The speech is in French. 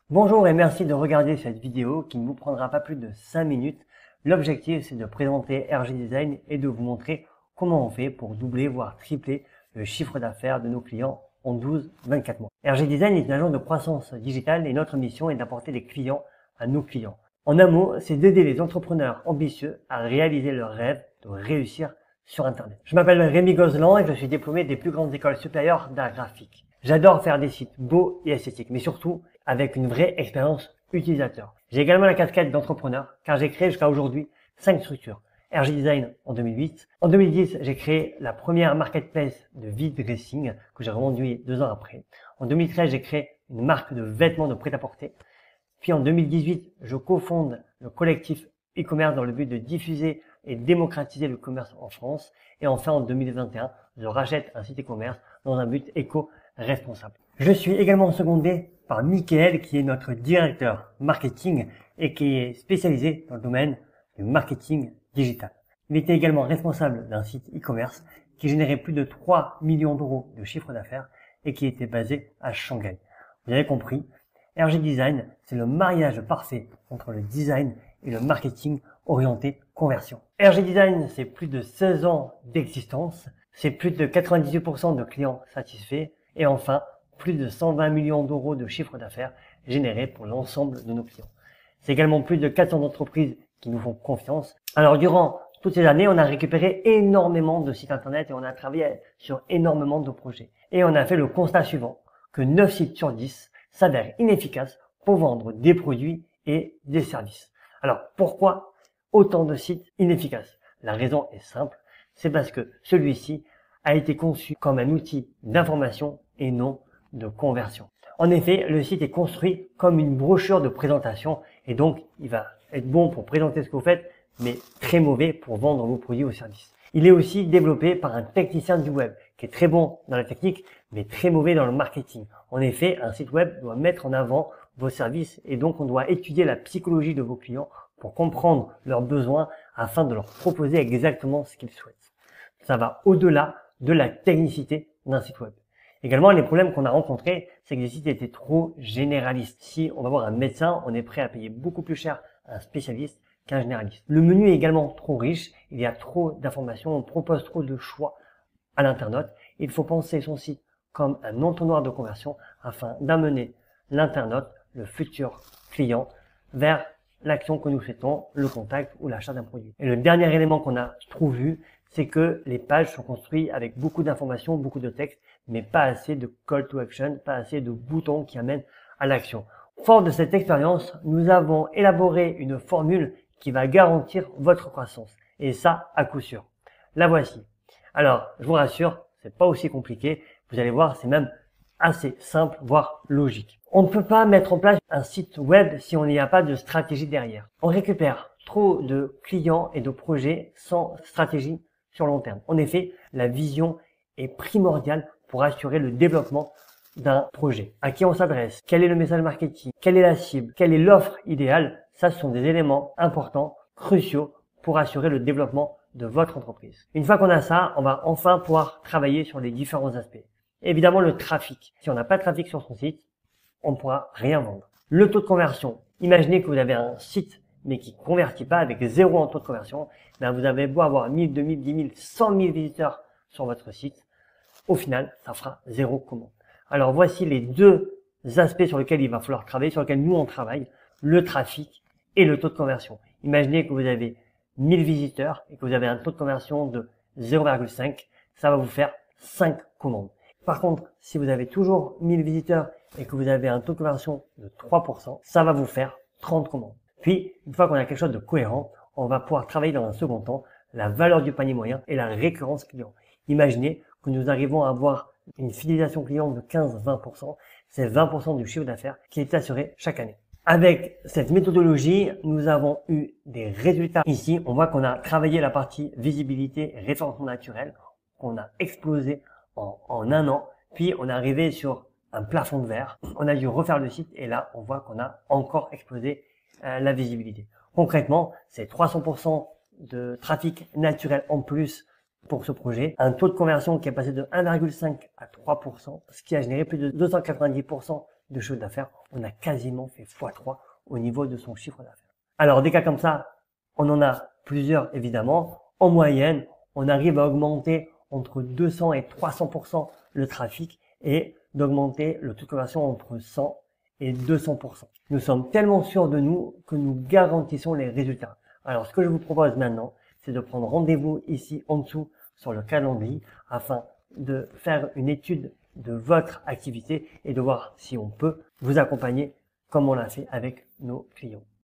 Bonjour et merci de regarder cette vidéo qui ne vous prendra pas plus de 5 minutes. L'objectif c'est de présenter RG Design et de vous montrer comment on fait pour doubler voire tripler le chiffre d'affaires de nos clients en 12-24 mois. RG Design est une agence de croissance digitale et notre mission est d'apporter des clients à nos clients. En un mot, c'est d'aider les entrepreneurs ambitieux à réaliser leur rêve de réussir sur Internet. Je m'appelle Rémi Gozlan et je suis diplômé des plus grandes écoles supérieures d'art graphique. J'adore faire des sites beaux et esthétiques, mais surtout avec une vraie expérience utilisateur. J'ai également la casquette d'entrepreneur, car j'ai créé jusqu'à aujourd'hui 5 structures. RG Design en 2008. En 2010, j'ai créé la première marketplace de vide dressing que j'ai revendu 2 ans après. En 2013, j'ai créé une marque de vêtements de prêt-à-porter. Puis en 2018, je cofonde le collectif e-commerce dans le but de diffuser et démocratiser le commerce en France. Et enfin, en 2021, je rachète un site e-commerce dans un but éco-responsable. Je suis également secondé par Mickaël, qui est notre directeur marketing et qui est spécialisé dans le domaine du marketing digital. Il était également responsable d'un site e-commerce qui générait plus de 3 millions d'euros de chiffre d'affaires et qui était basé à Shanghai. Vous avez compris, RG Design, c'est le mariage parfait entre le design et le marketing orienté conversion. RG Design, c'est plus de 16 ans d'existence, c'est plus de 98% de clients satisfaits et enfin, plus de 120 millions d'euros de chiffre d'affaires générés pour l'ensemble de nos clients. C'est également plus de 400 entreprises qui nous font confiance. Alors, durant toutes ces années, on a récupéré énormément de sites internet et on a travaillé sur énormément de projets. Et on a fait le constat suivant, que 9 sites sur 10 s'avèrent inefficaces pour vendre des produits et des services. Alors, pourquoi autant de sites inefficaces? La raison est simple, c'est parce que celui-ci a été conçu comme un outil d'information et non de conversion. En effet, le site est construit comme une brochure de présentation et donc il va être bon pour présenter ce que vous faites, mais très mauvais pour vendre vos produits ou services. Il est aussi développé par un technicien du web qui est très bon dans la technique, mais très mauvais dans le marketing. En effet, un site web doit mettre en avant vos services et donc on doit étudier la psychologie de vos clients pour comprendre leurs besoins afin de leur proposer exactement ce qu'ils souhaitent. Ça va au-delà de la technicité d'un site web. Également, les problèmes qu'on a rencontrés, c'est que les sites étaient trop généralistes. Si on va voir un médecin, on est prêt à payer beaucoup plus cher un spécialiste qu'un généraliste. Le menu est également trop riche, il y a trop d'informations, on propose trop de choix à l'internaute. Il faut penser son site comme un entonnoir de conversion afin d'amener l'internaute, le futur client, vers l'action que nous souhaitons, le contact ou l'achat d'un produit. Et le dernier élément qu'on a trop vu, c'est que les pages sont construites avec beaucoup d'informations, beaucoup de texte, mais pas assez de call to action, pas assez de boutons qui amènent à l'action. Fort de cette expérience, nous avons élaboré une formule qui va garantir votre croissance. Et ça, à coup sûr. La voici. Alors, je vous rassure, c'est pas aussi compliqué. Vous allez voir, c'est même assez simple, voire logique. On ne peut pas mettre en place un site web si on n'y a pas de stratégie derrière. On récupère trop de clients et de projets sans stratégie sur long terme. En effet, la vision est primordiale pour assurer le développement d'un projet. À qui on s'adresse? Quel est le message marketing? Quelle est la cible? Quelle est l'offre idéale? Ça, ce sont des éléments importants, cruciaux pour assurer le développement de votre entreprise. Une fois qu'on a ça, on va enfin pouvoir travailler sur les différents aspects. Évidemment, le trafic. Si on n'a pas de trafic sur son site, on ne pourra rien vendre. Le taux de conversion. Imaginez que vous avez un site mais qui ne convertit pas avec 0 en taux de conversion. Ben vous avez beau avoir 1000, 2000, 10 000, 100 000 visiteurs sur votre site. Au final, ça fera 0 commande. Alors voici les deux aspects sur lesquels il va falloir travailler, sur lesquels nous on travaille, le trafic et le taux de conversion. Imaginez que vous avez 1000 visiteurs et que vous avez un taux de conversion de 0,5, ça va vous faire 5 commandes. Par contre, si vous avez toujours 1000 visiteurs et que vous avez un taux de conversion de 3%, ça va vous faire 30 commandes. Puis, une fois qu'on a quelque chose de cohérent, on va pouvoir travailler dans un second temps la valeur du panier moyen et la récurrence client. Imaginez que nous arrivons à avoir une fidélisation client de 15-20%, c'est 20% du chiffre d'affaires qui est assuré chaque année. Avec cette méthodologie, nous avons eu des résultats. Ici, on voit qu'on a travaillé la partie visibilité et référencement naturel, qu'on a explosé en un an, puis on est arrivé sur un plafond de verre, on a dû refaire le site et là, on voit qu'on a encore explosé la visibilité. Concrètement, c'est 300% de trafic naturel en plus pour ce projet, un taux de conversion qui est passé de 1,5 à 3%, ce qui a généré plus de 290% de chiffre d'affaires, on a quasiment fait x3 au niveau de son chiffre d'affaires. Alors des cas comme ça, on en a plusieurs évidemment. En moyenne, on arrive à augmenter entre 200 et 300% le trafic et d'augmenter le taux de conversion entre 100 et 200%. Nous sommes tellement sûrs de nous que nous garantissons les résultats. Alors ce que je vous propose maintenant, c'est de prendre rendez-vous ici en dessous sur le calendrier afin de faire une étude de votre activité et de voir si on peut vous accompagner comme on l'a fait avec nos clients.